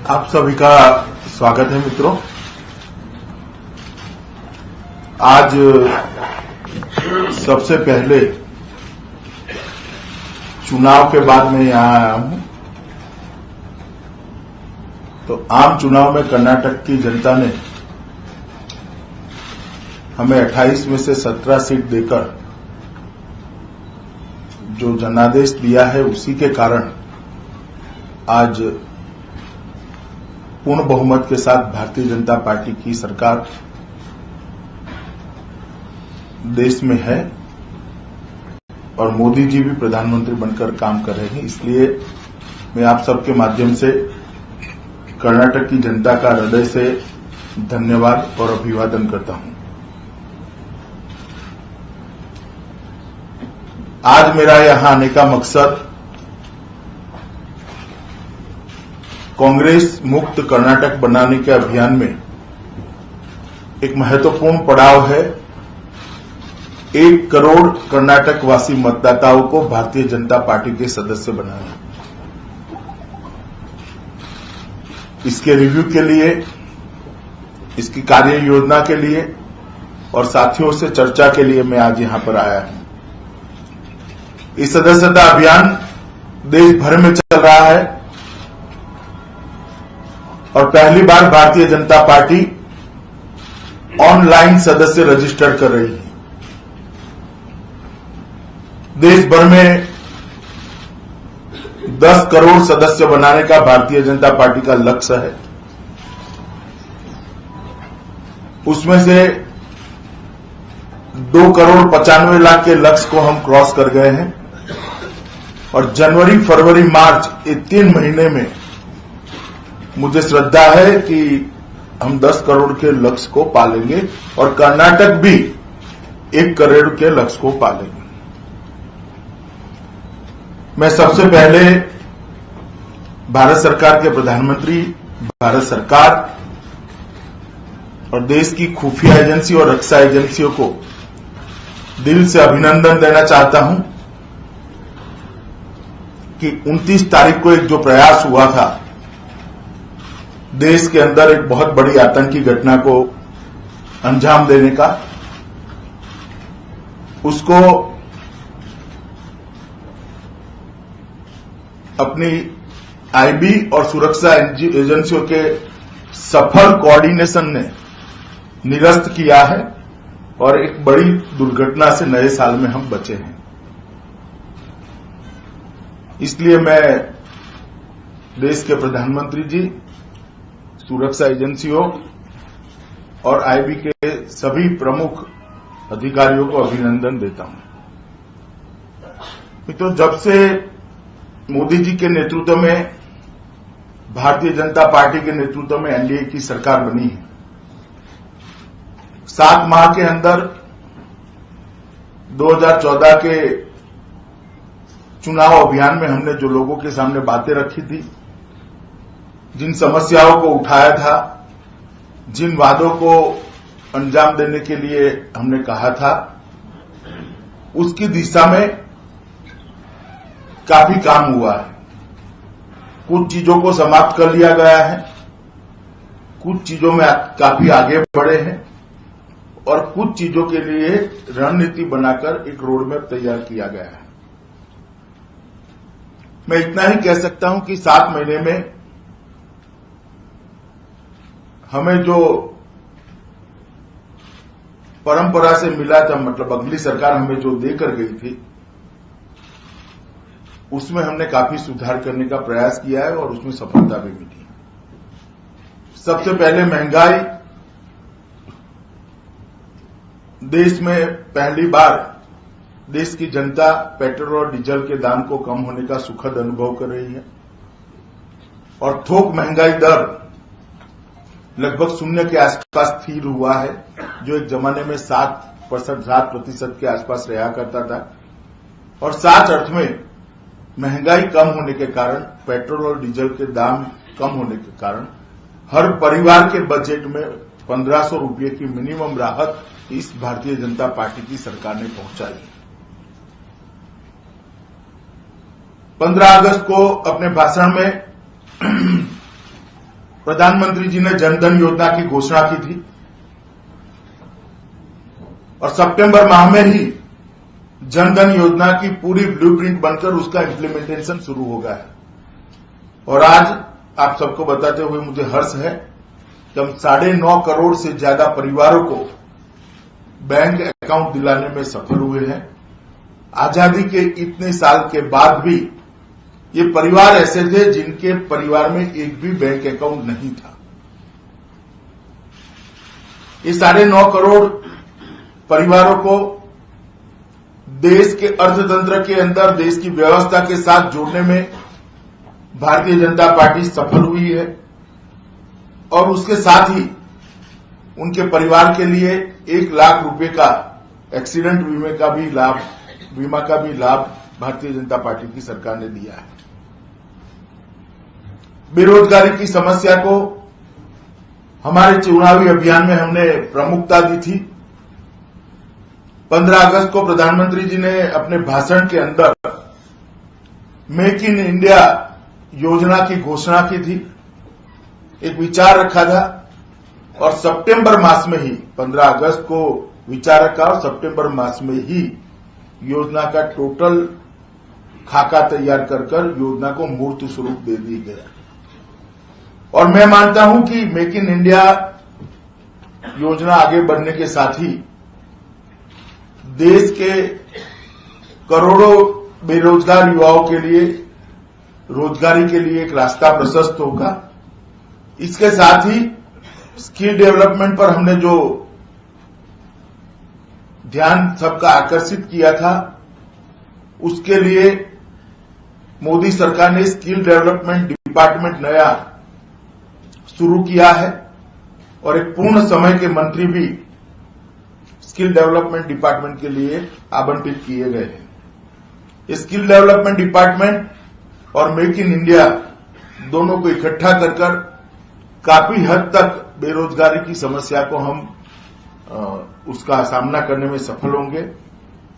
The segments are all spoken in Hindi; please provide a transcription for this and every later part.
आप सभी का स्वागत है मित्रों। आज सबसे पहले चुनाव के बाद मैं यहां आया हूं, तो आम चुनाव में कर्नाटक की जनता ने हमें 28 में से 17 सीट देकर जो जनादेश दिया है, उसी के कारण आज पूर्ण बहुमत के साथ भारतीय जनता पार्टी की सरकार देश में है और मोदी जी भी प्रधानमंत्री बनकर काम कर रहे हैं। इसलिए मैं आप सबके माध्यम से कर्नाटक की जनता का हृदय से धन्यवाद और अभिवादन करता हूं। आज मेरा यहां आने का मकसद कांग्रेस मुक्त कर्नाटक बनाने के अभियान में एक महत्वपूर्ण पड़ाव है। 1 करोड़ कर्नाटक वासी मतदाताओं को भारतीय जनता पार्टी के सदस्य बनाना। इसके रिव्यू के लिए, इसकी कार्य योजना के लिए और साथियों से चर्चा के लिए मैं आज यहां पर आया हूं। इस सदस्यता अभियान देश भर में चल रहा है और पहली बार भारतीय जनता पार्टी ऑनलाइन सदस्य रजिस्टर कर रही है। देश भर में 10 करोड़ सदस्य बनाने का भारतीय जनता पार्टी का लक्ष्य है। उसमें से 2 करोड़ 95 लाख के लक्ष्य को हम क्रॉस कर गए हैं और जनवरी, फरवरी, मार्च ये 3 महीने में मुझे श्रद्धा है कि हम 10 करोड़ के लक्ष्य को पालेंगे और कर्नाटक भी 1 करोड़ के लक्ष्य को पालेंगे। मैं सबसे पहले भारत सरकार के प्रधानमंत्री, भारत सरकार और देश की खुफिया एजेंसी और रक्षा एजेंसियों को दिल से अभिनंदन देना चाहता हूं कि 29 तारीख को एक जो प्रयास हुआ था देश के अंदर एक बहुत बड़ी आतंकी घटना को अंजाम देने का, उसको अपनी आईबी और सुरक्षा एजेंसियों के सफल कोऑर्डिनेशन ने निरस्त किया है और एक बड़ी दुर्घटना से नए साल में हम बचे हैं। इसलिए मैं देश के प्रधानमंत्री जी, सुरक्षा एजेंसियों और आईबी के सभी प्रमुख अधिकारियों को अभिनंदन देता हूं। मित्रों, जब से मोदी जी के नेतृत्व में, भारतीय जनता पार्टी के नेतृत्व में एनडीए की सरकार बनी है, 7 माह के अंदर 2014 के चुनाव अभियान में हमने जो लोगों के सामने बातें रखी थी, जिन समस्याओं को उठाया था, जिन वादों को अंजाम देने के लिए हमने कहा था, उसकी दिशा में काफी काम हुआ है। कुछ चीजों को समाप्त कर लिया गया है, कुछ चीजों में काफी आगे बढ़े हैं और कुछ चीजों के लिए रणनीति बनाकर एक रोड मैप तैयार किया गया है। मैं इतना ही कह सकता हूं कि 7 महीने में हमें जो परंपरा से मिला था, मतलब अगली सरकार हमें जो देकर गई थी, उसमें हमने काफी सुधार करने का प्रयास किया है और उसमें सफलता भी मिली। सबसे पहले महंगाई, देश में पहली बार देश की जनता पेट्रोल और डीजल के दाम को कम होने का सुखद अनुभव कर रही है और थोक महंगाई दर लगभग 0 के आसपास स्थिर हुआ है, जो एक जमाने में 7% के आसपास रहा करता था। और 7 अर्थ में महंगाई कम होने के कारण, पेट्रोल और डीजल के दाम कम होने के कारण हर परिवार के बजट में 1500 रुपये की मिनिमम राहत इस भारतीय जनता पार्टी की सरकार ने पहुंचाई। 15 अगस्त को अपने भाषण में प्रधानमंत्री जी ने जनधन योजना की घोषणा की थी और सितंबर माह में ही जनधन योजना की पूरी ब्लूप्रिंट बनकर उसका इम्प्लीमेंटेशन शुरू हो गया है। और आज आप सबको बताते हुए मुझे हर्ष है कि हम 9.5 करोड़ से ज्यादा परिवारों को बैंक अकाउंट दिलाने में सफल हुए हैं। आजादी के इतने साल के बाद भी ये परिवार ऐसे थे जिनके परिवार में एक भी बैंक अकाउंट नहीं था। ये 9.5 करोड़ परिवारों को देश के अर्थतंत्र के अंदर देश की व्यवस्था के साथ जोड़ने में भारतीय जनता पार्टी सफल हुई है और उसके साथ ही उनके परिवार के लिए 1 लाख रुपए का एक्सीडेंट बीमा का भी लाभ भारतीय जनता पार्टी की सरकार ने दिया है। बेरोजगारी की समस्या को हमारे चुनावी अभियान में हमने प्रमुखता दी थी। 15 अगस्त को प्रधानमंत्री जी ने अपने भाषण के अंदर मेक इन इंडिया योजना की घोषणा की थी, एक विचार रखा था और सितंबर मास में ही 15 अगस्त को विचार रखा और सितंबर मास में ही योजना का टोटल खाका तैयार कर योजना को मूर्त स्वरूप दे दी गया। और मैं मानता हूं कि मेक इन इंडिया योजना आगे बढ़ने के साथ ही देश के करोड़ों बेरोजगार युवाओं के लिए रोजगारी के लिए एक रास्ता प्रशस्त होगा। इसके साथ ही स्किल डेवलपमेंट पर हमने जो ध्यान सबका आकर्षित किया था, उसके लिए मोदी सरकार ने स्किल डेवलपमेंट डिपार्टमेंट नया शुरू किया है और एक पूर्ण समय के मंत्री भी स्किल डेवलपमेंट डिपार्टमेंट के लिए आवंटित किए गए हैं। स्किल डेवलपमेंट डिपार्टमेंट और मेक इन इंडिया दोनों को इकट्ठा कर काफी हद तक बेरोजगारी की समस्या को हम उसका सामना करने में सफल होंगे,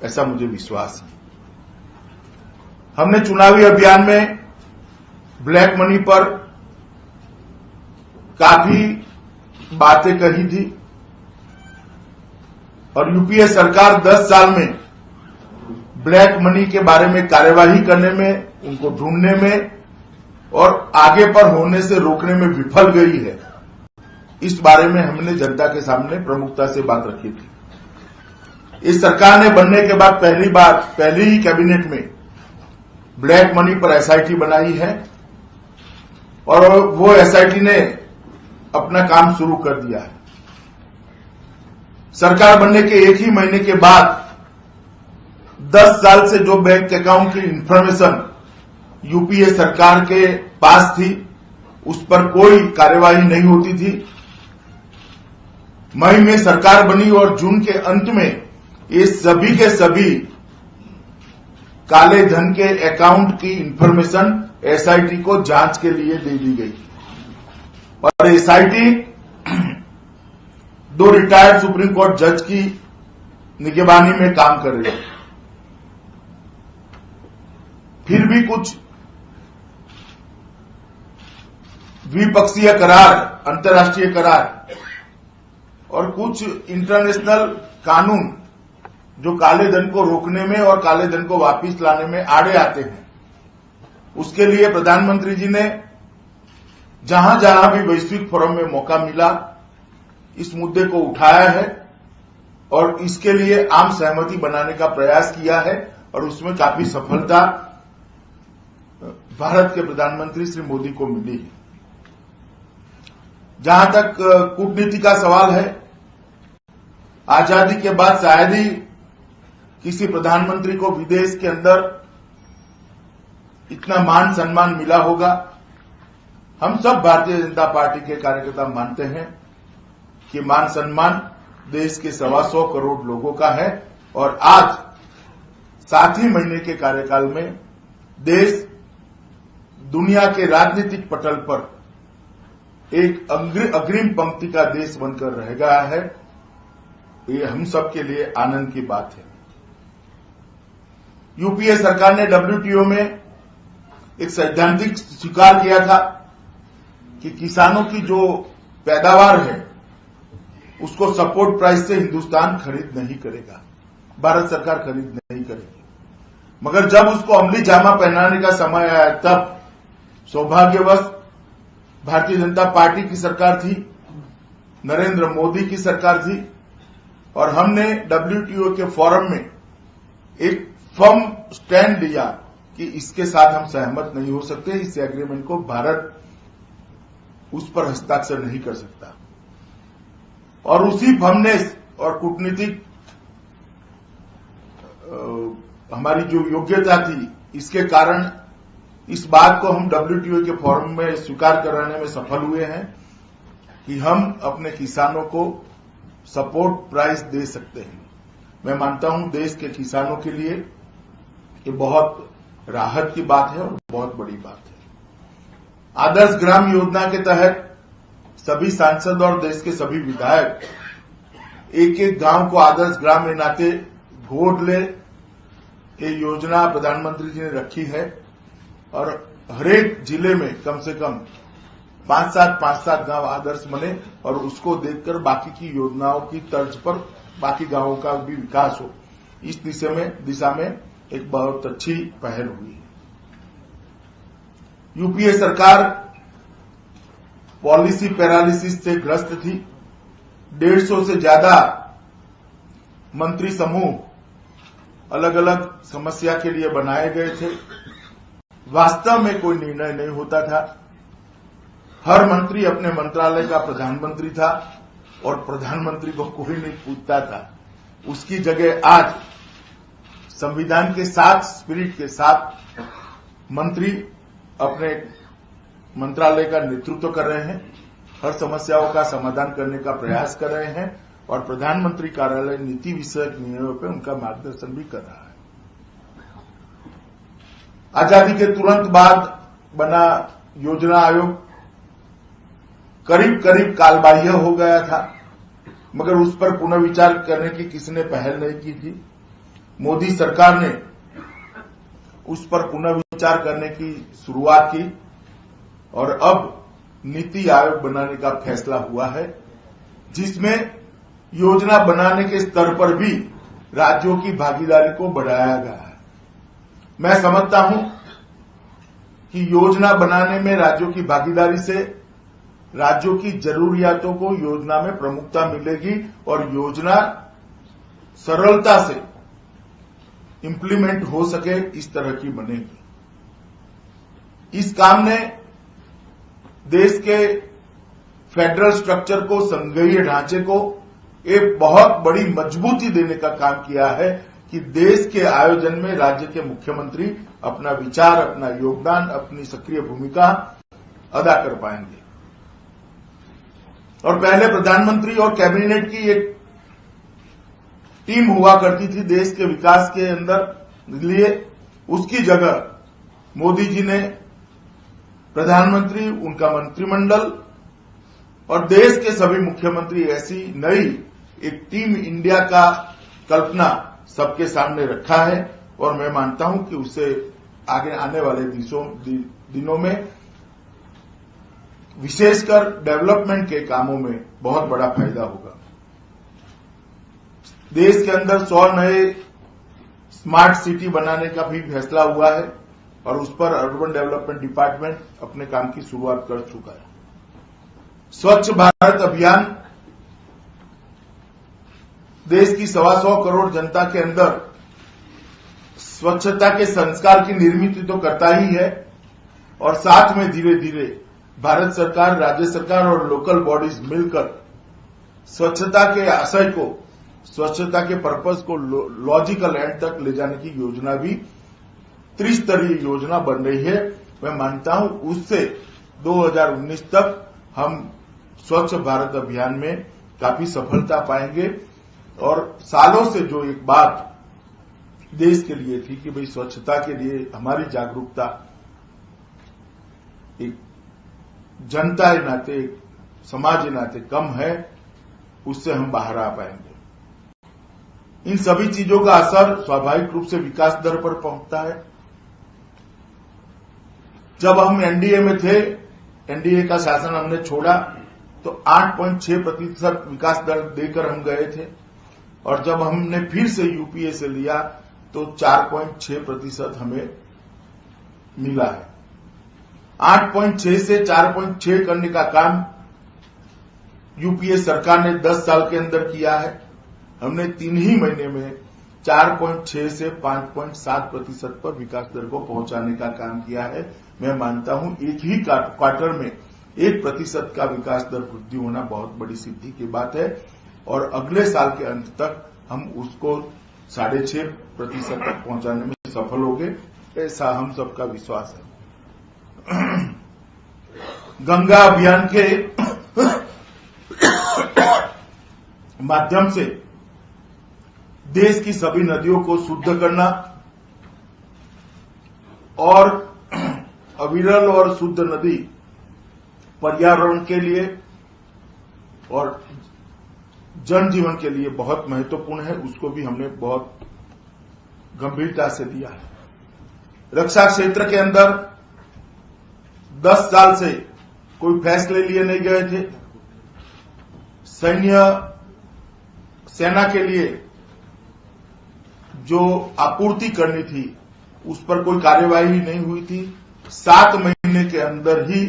ऐसा मुझे विश्वास है। हमने चुनावी अभियान में ब्लैक मनी पर काफी बातें कही थी और यूपीए सरकार 10 साल में ब्लैक मनी के बारे में कार्यवाही करने में, उनको ढूंढने में और आगे पर होने से रोकने में विफल गई है। इस बारे में हमने जनता के सामने प्रमुखता से बात रखी थी। इस सरकार ने बनने के बाद पहली ही कैबिनेट में ब्लैक मनी पर एसआईटी बनाई है और वो एसआईटी ने अपना काम शुरू कर दिया है। सरकार बनने के 1 ही महीने के बाद 10 साल से जो बैंक अकाउंट की इंफॉर्मेशन यूपीए सरकार के पास थी, उस पर कोई कार्यवाही नहीं होती थी। मई में सरकार बनी और जून के अंत में ये सभी के सभी काले धन के अकाउंट की इंफॉर्मेशन एसआईटी को जांच के लिए दे दी गई और एसआईटी 2 रिटायर्ड सुप्रीम कोर्ट जज की निगरानी में काम कर रही है। फिर भी कुछ द्विपक्षीय करार, अंतर्राष्ट्रीय करार और कुछ इंटरनेशनल कानून जो काले धन को रोकने में और काले धन को वापस लाने में आड़े आते हैं, उसके लिए प्रधानमंत्री जी ने जहां जहां भी वैश्विक फोरम में मौका मिला इस मुद्दे को उठाया है और इसके लिए आम सहमति बनाने का प्रयास किया है और उसमें काफी सफलता भारत के प्रधानमंत्री श्री मोदी को मिली है। जहां तक कूटनीति का सवाल है, आजादी के बाद शायद ही किसी प्रधानमंत्री को विदेश के अंदर इतना मान सम्मान मिला होगा। हम सब भारतीय जनता पार्टी के कार्यकर्ता मानते हैं कि मान सम्मान देश के 125 करोड़ लोगों का है और आज 7 ही महीने के कार्यकाल में देश दुनिया के राजनीतिक पटल पर एक अग्रिम पंक्ति का देश बनकर रह गया है। ये हम सब के लिए आनंद की बात है। यूपीए सरकार ने डब्ल्यूटीओ में एक सैद्धांतिक स्वीकार किया था कि किसानों की जो पैदावार है उसको सपोर्ट प्राइस से हिंदुस्तान खरीद नहीं करेगा, भारत सरकार खरीद नहीं करेगी। मगर जब उसको अमली जामा पहनाने का समय आया तब सौभाग्यवश भारतीय जनता पार्टी की सरकार थी, नरेंद्र मोदी की सरकार थी और हमने WTO के फोरम में एक फर्म स्टैंड लिया कि इसके साथ हम सहमत नहीं हो सकते, इस एग्रीमेंट को भारत उस पर हस्ताक्षर नहीं कर सकता। और उसी फर्मनेस और कूटनीतिक हमारी जो योग्यता थी, इसके कारण इस बात को हम WTO के फोरम में स्वीकार कराने में सफल हुए हैं कि हम अपने किसानों को सपोर्ट प्राइस दे सकते हैं। मैं मानता हूं देश के किसानों के लिए ये बहुत राहत की बात है और बहुत बड़ी बात है। आदर्श ग्राम योजना के तहत सभी सांसद और देश के सभी विधायक एक एक गांव को आदर्श ग्राम के नाते गोद ले, ये योजना प्रधानमंत्री जी ने रखी है और हरेक जिले में कम से कम 5-7 गांव आदर्श बने और उसको देखकर बाकी की योजनाओं की तर्ज पर बाकी गांवों का भी विकास हो, इस दिशा में एक बहुत अच्छी पहल हुई है। यूपीए सरकार पॉलिसी पैरालिसिस से ग्रस्त थी। 150 से ज्यादा मंत्री समूह अलग अलग समस्या के लिए बनाए गए थे। वास्तव में कोई निर्णय नहीं होता था। हर मंत्री अपने मंत्रालय का प्रधानमंत्री था और प्रधानमंत्री को कोई नहीं पूछता था। उसकी जगह आज संविधान के साथ, स्पिरिट के साथ मंत्री अपने मंत्रालय का नेतृत्व कर रहे हैं, हर समस्याओं का समाधान करने का प्रयास कर रहे हैं और प्रधानमंत्री कार्यालय नीति विषयक निर्णयों पर उनका मार्गदर्शन भी कर रहा है। आजादी के तुरंत बाद बना योजना आयोग करीब करीब कालबाह्य हो गया था, मगर उस पर पुनर्विचार करने की किसने पहल नहीं की थी। मोदी सरकार ने उस पर पुनर्विचार करने की शुरुआत की और अब नीति आयोग बनाने का फैसला हुआ है, जिसमें योजना बनाने के स्तर पर भी राज्यों की भागीदारी को बढ़ाया गया है। मैं समझता हूं कि योजना बनाने में राज्यों की भागीदारी से राज्यों की जरूरियातों को योजना में प्रमुखता मिलेगी और योजना सरलता से इंप्लीमेंट हो सके, इस तरह की बनेगी। इस काम ने देश के फेडरल स्ट्रक्चर को, संघीय ढांचे को एक बहुत बड़ी मजबूती देने का काम किया है कि देश के आयोजन में राज्य के मुख्यमंत्री अपना विचार, अपना योगदान, अपनी सक्रिय भूमिका अदा कर पाएंगे। और पहले प्रधानमंत्री और कैबिनेट की एक टीम हुआ करती थी देश के विकास के अंदर लिए, उसकी जगह मोदी जी ने प्रधानमंत्री, उनका मंत्रिमंडल और देश के सभी मुख्यमंत्री ऐसी नई एक टीम इंडिया का कल्पना सबके सामने रखा है और मैं मानता हूं कि उससे आगे आने वाले दिनों में विशेषकर डेवलपमेंट के कामों में बहुत बड़ा फायदा होगा। देश के अंदर 100 नए स्मार्ट सिटी बनाने का भी फैसला हुआ है और उस पर अर्बन डेवलपमेंट डिपार्टमेंट अपने काम की शुरुआत कर चुका है। स्वच्छ भारत अभियान देश की 125 करोड़ जनता के अंदर स्वच्छता के संस्कार की निर्मित तो करता ही है और साथ में धीरे धीरे भारत सरकार, राज्य सरकार और लोकल बॉडीज मिलकर स्वच्छता के आशय को, स्वच्छता के पर्पस को लॉजिकल एंड तक ले जाने की योजना भी त्रिस्तरीय योजना बन रही है। मैं मानता हूं उससे 2019 तक हम स्वच्छ भारत अभियान में काफी सफलता पाएंगे और सालों से जो एक बात देश के लिए थी कि भाई स्वच्छता के लिए हमारी जागरूकता एक जनता के नाते, समाज के नाते कम है, उससे हम बाहर आ पाएंगे। इन सभी चीजों का असर स्वाभाविक रूप से विकास दर पर पहुंचता है। जब हम एनडीए में थे एनडीए का शासन हमने छोड़ा तो 8.6% विकास दर देकर हम गए थे, और जब हमने फिर से यूपीए से लिया तो 4.6% हमें मिला है। 8.6 से 4.6 करने का काम यूपीए सरकार ने 10 साल के अंदर किया है। हमने 3 ही महीने में 4.6 से 5.7% पर विकास दर को पहुंचाने का काम किया है। मैं मानता हूं एक ही क्वार्टर में 1% का विकास दर वृद्धि होना बहुत बड़ी सिद्धि की बात है, और अगले साल के अंत तक हम उसको 6.5% तक पहुंचाने में सफल होंगे, ऐसा हम सबका विश्वास है। गंगा अभियान के माध्यम से देश की सभी नदियों को शुद्ध करना और अविरल और शुद्ध नदी पर्यावरण के लिए और जनजीवन के लिए बहुत महत्वपूर्ण है, उसको भी हमने बहुत गंभीरता से लिया है। रक्षा क्षेत्र के अंदर 10 साल से कोई फैसले लिए नहीं गए थे। सेना के लिए जो आपूर्ति करनी थी उस पर कोई कार्यवाही नहीं हुई थी। 7 महीने के अंदर ही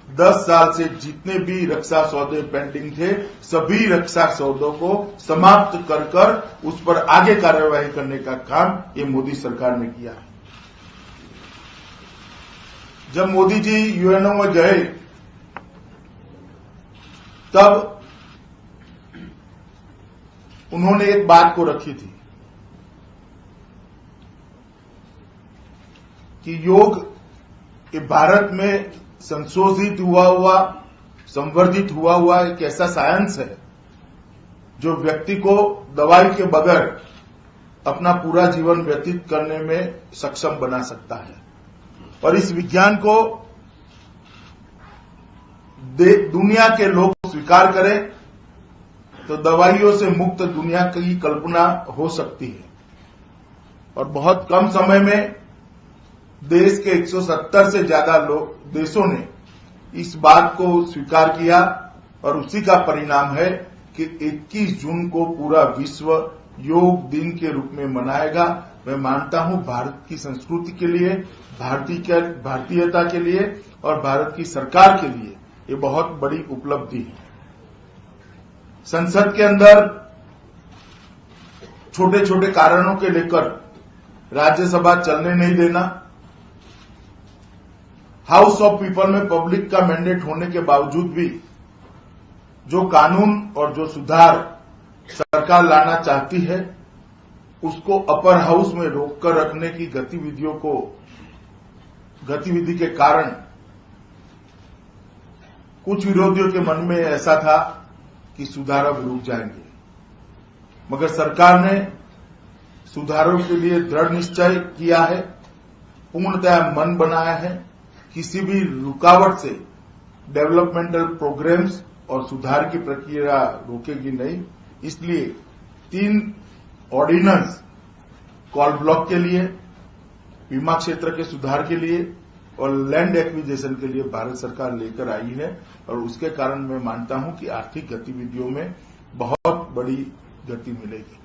10 साल से जितने भी रक्षा सौदे पेंडिंग थे, सभी रक्षा सौदों को समाप्त कर उस पर आगे कार्यवाही करने का काम ये मोदी सरकार ने किया है। जब मोदी जी यूएनओ में गए तब उन्होंने एक बात को रखी थी कि योग ये भारत में संशोधित हुआ संवर्धित हुआ एक ऐसा साइंस है जो व्यक्ति को दवाई के बगैर अपना पूरा जीवन व्यतीत करने में सक्षम बना सकता है, और इस विज्ञान को दुनिया के लोग स्वीकार करें तो दवाइयों से मुक्त दुनिया की कल्पना हो सकती है। और बहुत कम समय में देश के 170 से ज्यादा देशों ने इस बात को स्वीकार किया, और उसी का परिणाम है कि 21 जून को पूरा विश्व योग दिन के रूप में मनाएगा। मैं मानता हूं भारत की संस्कृति के लिए, भारतीयता के लिए और भारत की सरकार के लिए ये बहुत बड़ी उपलब्धि है। संसद के अंदर छोटे छोटे कारणों के लेकर राज्यसभा चलने नहीं देना, हाउस ऑफ पीपल में पब्लिक का मैंडेट होने के बावजूद भी जो कानून और जो सुधार सरकार लाना चाहती है उसको अपर हाउस में रोककर रखने की गतिविधि के कारण कुछ विरोधियों के मन में ऐसा था कि सुधार अब रुक जाएंगे, मगर सरकार ने सुधारों के लिए दृढ़ निश्चय किया है, पूर्णतया मन बनाया है, किसी भी रुकावट से डेवलपमेंटल प्रोग्राम्स और सुधार की प्रक्रिया रोकेगी नहीं। इसलिए 3 ऑर्डिनेंस कॉल ब्लॉक के लिए, बीमा क्षेत्र के सुधार के लिए और लैंड एक्विजिशन के लिए भारत सरकार लेकर आई है, और उसके कारण मैं मानता हूं कि आर्थिक गतिविधियों में बहुत बड़ी गति मिलेगी।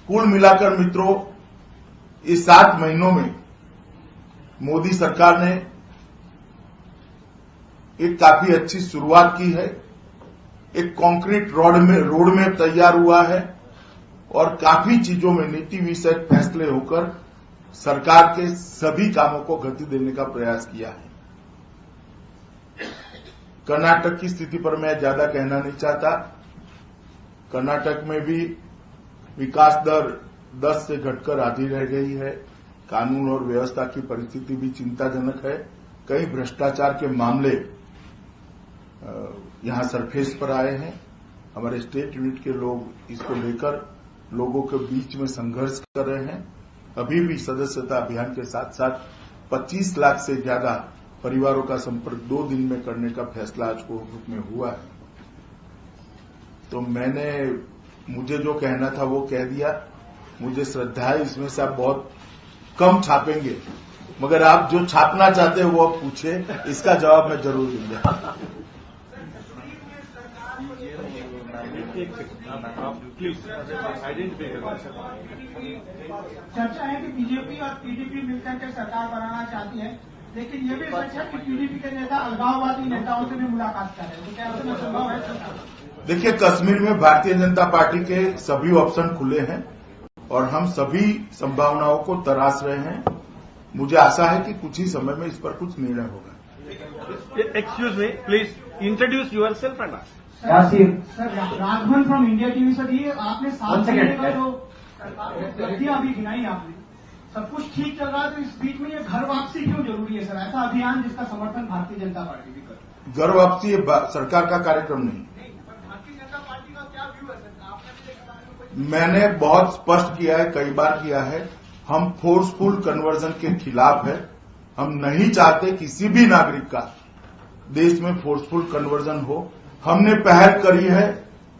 कुल मिलाकर मित्रों, इस 7 महीनों में मोदी सरकार ने एक काफी अच्छी शुरुआत की है। एक कॉन्क्रीट रोड मैप तैयार हुआ है और काफी चीजों में नीति विषयक फैसले होकर सरकार के सभी कामों को गति देने का प्रयास किया है। कर्नाटक की स्थिति पर मैं ज्यादा कहना नहीं चाहता। कर्नाटक में भी विकास दर 10 से घटकर आधी रह गई है। कानून और व्यवस्था की परिस्थिति भी चिंताजनक है। कई भ्रष्टाचार के मामले यहां सरफेस पर आए हैं। हमारे स्टेट यूनिट के लोग इसको लेकर लोगों के बीच में संघर्ष कर रहे हैं। अभी भी सदस्यता अभियान के साथ साथ 25 लाख से ज्यादा परिवारों का संपर्क 2 दिन में करने का फैसला आज को ग्रुप में हुआ है। तो मुझे जो कहना था वो कह दिया। मुझे श्रद्धा है इसमें से आप बहुत कम छापेंगे मगर आप जो छापना चाहते हो वो आप पूछे, इसका जवाब मैं जरूर दूंगा। चर्चा है कि बीजेपी और पीडीपी मिलकर के सरकार बनाना चाहती है, लेकिन ये भी सच है कि पीडीपी के नेता अलगाववादी नेताओं से भी मुलाकात कर रहे हैं, तो क्या ऐसा संभव है? देखिए, कश्मीर में भारतीय जनता पार्टी के सभी ऑप्शन खुले हैं और हम सभी संभावनाओं को तराश रहे हैं। मुझे आशा है कि कुछ ही समय में इस पर कुछ निर्णय होगा। Excuse me, please introduce yourself and sir, Raghavan from India TV. Sir, ये आपने 7 महीने का जो गलतियां अभी गिनाई आपने, सब कुछ ठीक चल रहा है, तो इस बीच में ये घर वापसी क्यों जरूरी है सर? ऐसा अभियान जिसका समर्थन भारतीय जनता पार्टी भी कर। घर वापसी ये सरकार का कार्यक्रम नहीं। भारतीय जनता पार्टी का क्या व्यू है सर? आपने मैंने बहुत स्पष्ट किया है, कई बार किया है, हम फोर्सफुल कन्वर्जन के खिलाफ है। हम नहीं चाहते किसी भी नागरिक का देश में फोर्सफुल कन्वर्जन हो। हमने पहल करी है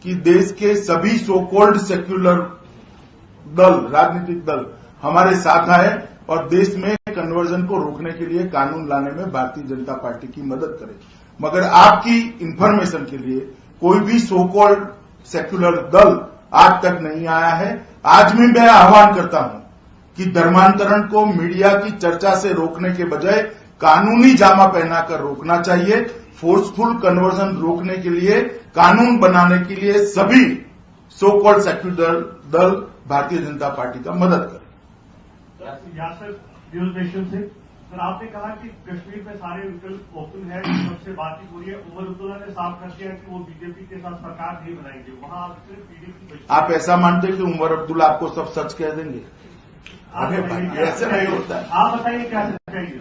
कि देश के सभी सो कॉल्ड सेक्युलर दल, राजनीतिक दल हमारे साथ आए और देश में कन्वर्जन को रोकने के लिए कानून लाने में भारतीय जनता पार्टी की मदद करें। मगर आपकी इंफॉर्मेशन के लिए कोई भी सो कॉल्ड सेक्युलर दल आज तक नहीं आया है। आज भी मैं आह्वान करता हूं कि धर्मांतरण को मीडिया की चर्चा से रोकने के बजाय कानूनी जामा पहनाकर रोकना चाहिए। फोर्सफुल कन्वर्जन रोकने के लिए, कानून बनाने के लिए सभी सो कॉल्ड सेक्युलर दल भारतीय जनता पार्टी का मदद करें। न्यूज नेशन से सर, आपने कहा कि कश्मीर में सारे विकल्प ओपन है, सबसे बातचीत हो रही है। उमर अब्दुल्ला ने साफ कर दिया कि वो बीजेपी के साथ सरकार नहीं बनाएंगे, वहां सिर्फ पीडीपी। आप ऐसा मानते हैं कि उमर अब्दुल्ला आपको सब सच कह देंगे? ऐसे नहीं होता है। आप बताइए क्या चाहिए?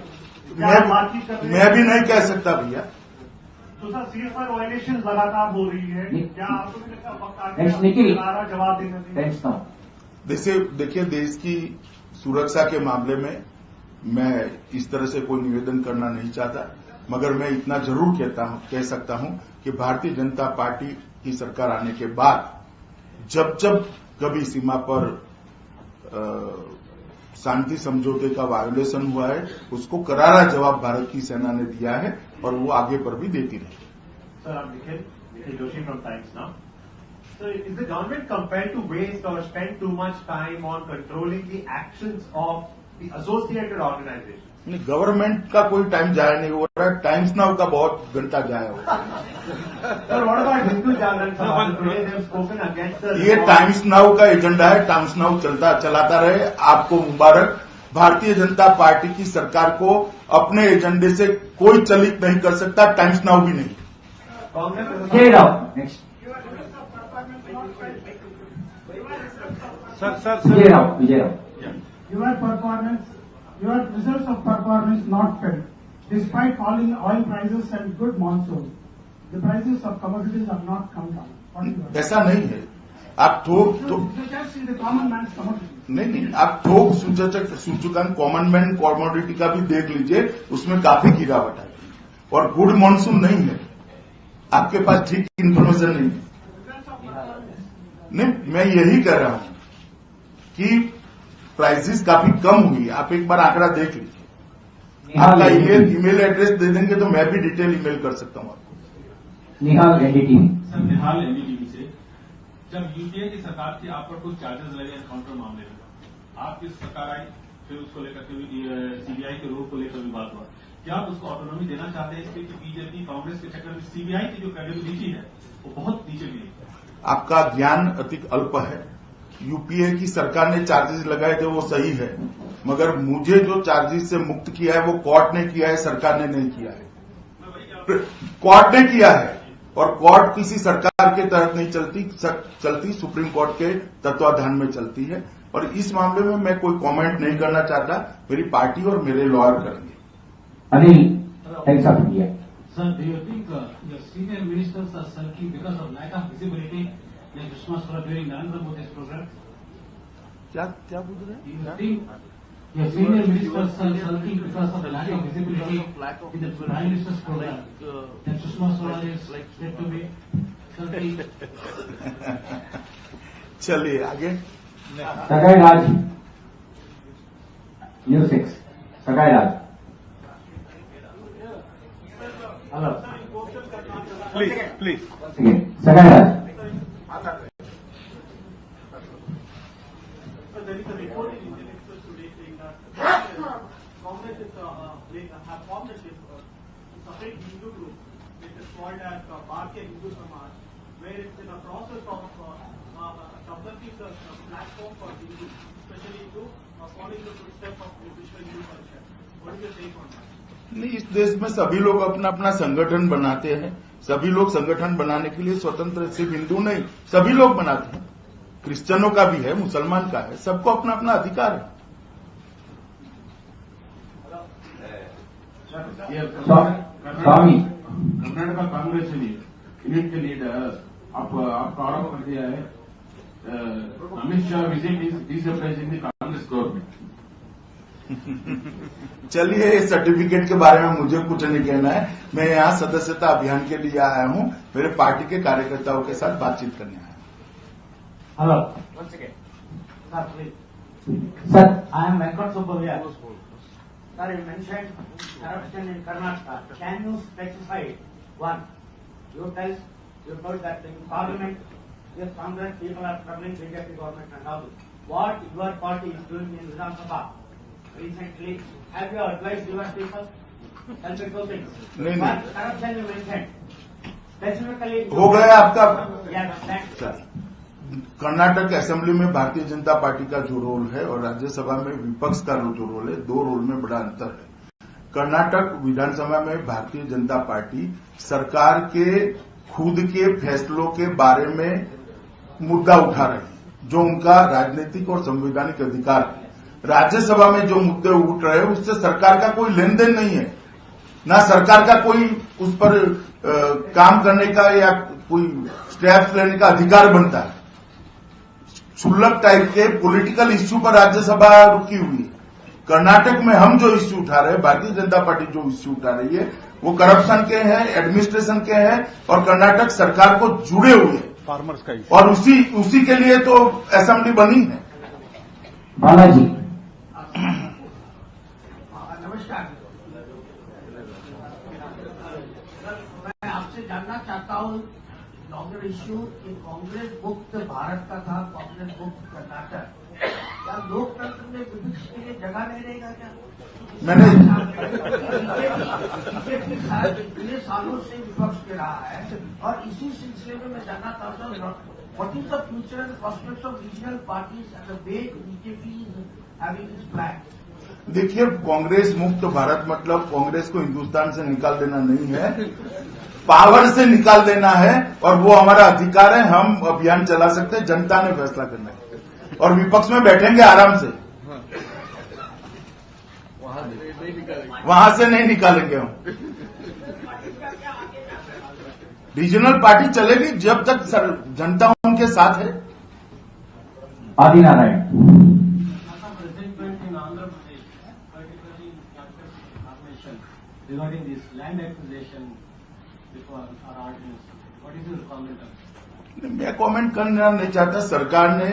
मैं भी नहीं कह सकता भैया। तो सर, सीएसआर वायलेशन लगातार हो रही है, क्या आपको भी लगता है वक्त आ गया जवाब देना? देखिए, देश की सुरक्षा के मामले में मैं इस तरह से कोई निवेदन करना नहीं चाहता, मगर मैं इतना जरूर कह सकता हूं कि भारतीय जनता पार्टी की सरकार आने के बाद जब कभी सीमा पर शांति समझौते का वायोलेशन हुआ है, उसको करारा जवाब भारत की सेना ने दिया है और वो आगे पर भी देती रहेगी। Sir, Nikhil Joshi from times now. So is the government compelled to waste or spend too much time on controlling the actions of the associated organizations? नहीं, गवर्नमेंट का कोई टाइम जाया नहीं हो रहा है। टाइम्स नाउ का बहुत घंटा जाया हो रहा है। Sir, what about Hindu Jagran Sabha? Today they have spoken against the... ये टाइम्स नाउ का एजेंडा है। टाइम्स नाउ चलाता रहे। आपको मुबारक। भारतीय जनता पार्टी की सरकार को अपने एजेंडे से कोई चलित नहीं कर सकता, टाइम्स नाउ भी नहीं। Congress Your results of performance not felt. Despite falling oil prices and good monsoon, the prices of commodities have not come down. ऐसा नहीं है। आप थोक नहीं, आप थोक सूचकांक कॉमन मैन कॉमोडिटी का भी देख लीजिए, उसमें काफी गिरावट है और गुड मॉनसून नहीं है। आपके पास ठीक इन्फॉर्मेशन नहीं है। नहीं, मैं यही कह रहा हूं कि प्राइसेस काफी कम हुई। आप एक बार आंकड़ा देख लीजिए। आपका ईमेल एड्रेस दे देंगे तो मैं भी डिटेल ईमेल कर सकता हूं आपको। निहाल एनडीटीवी। सर, निहाल एनडीटीवी से, जब यूपीए की सरकार थी, आप पर कुछ चार्जेस लगे एनकाउंटर मामले में, आपकी सरकार आई, फिर उसको लेकर के सीबीआई के रोल को लेकर भी बात हुआ। क्या आप उसको ऑटोनॉमी देना चाहते हैं इसलिए कि बीजेपी कांग्रेस के चक्कर में सीबीआई की जो क्रेडिबिलिटी है वो बहुत नीचे गिरी? आपका ज्ञान अति अल्प है। यूपीए की सरकार ने चार्जेस लगाए थे, वो सही है, मगर मुझे जो चार्जेस से मुक्त किया है वो कोर्ट ने किया है, सरकार ने नहीं किया है। कोर्ट ने किया है और कोर्ट किसी सरकार के तहत नहीं चलती, सुप्रीम कोर्ट के तत्वाधान में चलती है और इस मामले में मैं कोई कमेंट नहीं करना चाहता। मेरी पार्टी और मेरे लॉयर करेंगे। Anil, times of India. Sir, do you think your senior ministers are sulking because of lack of visibility like Sushma Swaraj during Narendra Modi's program? क्या बोल रहे हैं? Do you think your senior ministers are sulking because of the lack of visibility in the Prime Minister's program that Sushma Swaraj is said to be sulking? चलिए आगे। सगय Raj, news 6। Sakairas. Hello Please. Once again, Sakairas. There is a report in Indian Express today saying that Congress is have formed a separate Hindu group, which is called as Bharatiya Hindu Samaj, where it's in a process of developing the platform for Hindus, especially to following the footsteps of Vishwa Hindu culture. What is your take on that? नहीं, इस देश में सभी लोग अपना अपना संगठन बनाते हैं। सभी लोग संगठन बनाने के लिए स्वतंत्र, सिर्फ हिंदू नहीं, सभी लोग बनाते हैं। क्रिश्चियनों का भी है, मुसलमान का है, सबको अपना अपना अधिकार है। स्वामी कर्नाटका कांग्रेस यूनिट के लीडर आपका आरोप कर दिया है Amit Shah visit is depressing the Congress government. चलिए, इस सर्टिफिकेट के बारे में मुझे कुछ नहीं कहना है। मैं यहाँ सदस्यता अभियान के लिए आया हूँ, मेरे पार्टी के कार्यकर्ताओं के साथ बातचीत करने आया हूँ। Hello once again. Sir, please. Sir I am Venkat Subbavia. Sir, you mentioned corruption in Karnataka. Can you specify one? You told that in Parliament, yes, Congress people are troubling BJP government and all. What your party is doing in Vidhan Sabha recently? Have you advised your people? Tell me two things. नहीं, One, corruption you mentioned. Specifically. हो गया आपका? Yes, thanks. कर्नाटक असेंबली में भारतीय जनता पार्टी का जो रोल है और राज्यसभा में विपक्ष का जो रोल है, दो रोल में बड़ा अंतर है। कर्नाटक विधानसभा में भारतीय जनता पार्टी सरकार के खुद के फैसलों के बारे में मुद्दा उठा रही है, जो उनका राजनीतिक और संवैधानिक अधिकार है। राज्यसभा में जो मुद्दे उठ रहे हैं उससे सरकार का कोई लेन देन नहीं है, ना सरकार का कोई उस पर काम करने का या कोई स्टेप्स लेने का अधिकार बनता है। क्षुल्लक टाइप के पॉलिटिकल इश्यू पर राज्यसभा रुकी हुई है। कर्नाटक में हम जो इश्यू उठा रहे हैं, भारतीय जनता पार्टी जो इश्यू उठा रही है, वो करप्शन के हैं, एडमिनिस्ट्रेशन के हैं और कर्नाटक सरकार को जुड़े हुए हैं। फार्मर्स का इश्यू और उसी के लिए तो असेंबली बनी है। बालाजी नमस्कार। मैं आपसे जानना चाहता हूँ, लॉन्गर इश्यू कि कांग्रेस मुक्त भारत का था, कांग्रेस मुक्त कर्नाटक, क्या लोकतंत्र में विपक्ष के लिए जगह नहीं रहेगा क्या? मैंने बीजेपी इतने सालों से विपक्ष में रहा है और इसी सिलसिले में मैं जानना चाहता हूँ, what is the future and prospects of regional parties and the way BJP is having its plan? देखिए, कांग्रेस मुक्त भारत मतलब कांग्रेस को हिंदुस्तान से निकाल देना नहीं है, पावर से निकाल देना है और वो हमारा अधिकार है। हम अभियान चला सकते हैं, जनता ने फैसला करना है और विपक्ष में बैठेंगे आराम से, वहां से नहीं निकालेंगे हम। रीजनल पार्टी चलेगी जब तक जनता उनके साथ है। Adinarayana regarding this land acquisition before our ordinance. What is your comment on this? मैं कमेंट करना नहीं चाहता। सरकार ने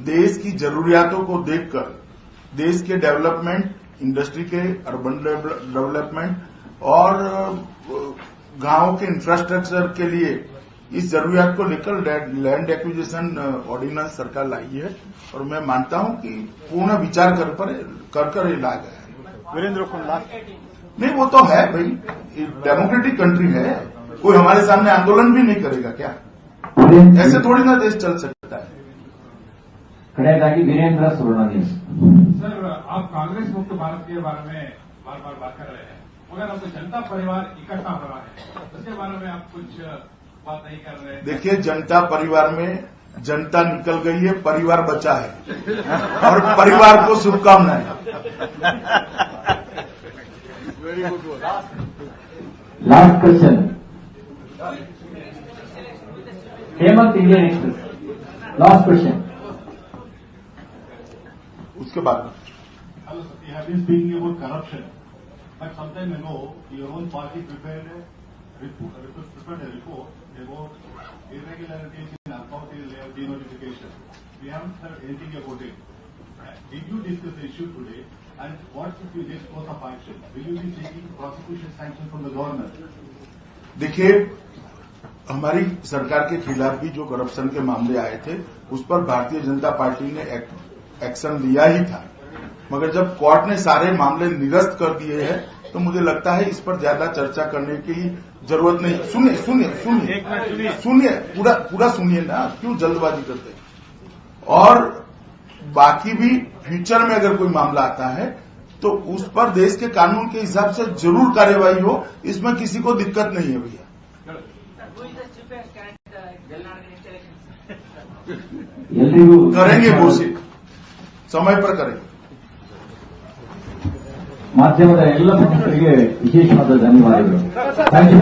देश की जरूरियातों को देखकर देश के डेवलपमेंट, इंडस्ट्री के, अर्बन डेवलपमेंट और गांवों के इंफ्रास्ट्रक्चर के लिए इस जरूरियात को लेकर लैंड एक्विजिशन ऑर्डिनेंस सरकार लाई है और मैं मानता हूं कि पूर्ण विचार कर ये ला गया है। वीरेंद्र कुंडा नहीं, वो तो है भाई, डेमोक्रेटिक कंट्री है, कोई हमारे सामने आंदोलन भी नहीं करेगा क्या? ऐसे थोड़ी ना देश चल सकता है। कड़ेदागी वीरेंद्र सुब्रमण्यम। सर, आप कांग्रेस मुक्त भारत के बारे में बार बार बात कर रहे हैं, मगर आपको जनता परिवार इकट्ठा हो रहा है, उसके बारे में आप कुछ बात नहीं कर रहे हैं। देखिए, जनता परिवार में जनता निकल गई है, परिवार बचा है और परिवार को शुभकामनाएं। Last question Hemant, Indian express. Last question. उसके बाद Hello, sir. You have been speaking about corruption, but some time ago, your own party prepared a report about irregularities in account denotification. We haven't heard anything about it. Did you discuss the issue today? And what if you get course of action? Will you be taking prosecution sanction from the government? देखिए, हमारी सरकार के खिलाफ भी जो करप्शन के मामले आए थे उस पर भारतीय जनता पार्टी ने एक्शन लिया ही था, मगर जब कोर्ट ने सारे मामले निरस्त कर दिए हैं तो मुझे लगता है इस पर ज्यादा चर्चा करने की जरूरत नहीं। सुनिए पूरा सुनिए ना, क्यों जल्दबाजी करते हैं। और बाकी भी फ्यूचर में अगर कोई मामला आता है तो उस पर देश के कानून के हिसाब से जरूर कार्यवाही हो, इसमें किसी को दिक्कत नहीं है भैया। करेंगे घोषित, समय पर करेंगे। ಮಾಧ್ಯಮದ ಎಲ್ಲ ಪತ್ರಕರ್ತರಿಗೆ ವಿಶೇಷವಾದ ಧನ್ಯವಾದಗಳು. Thank you.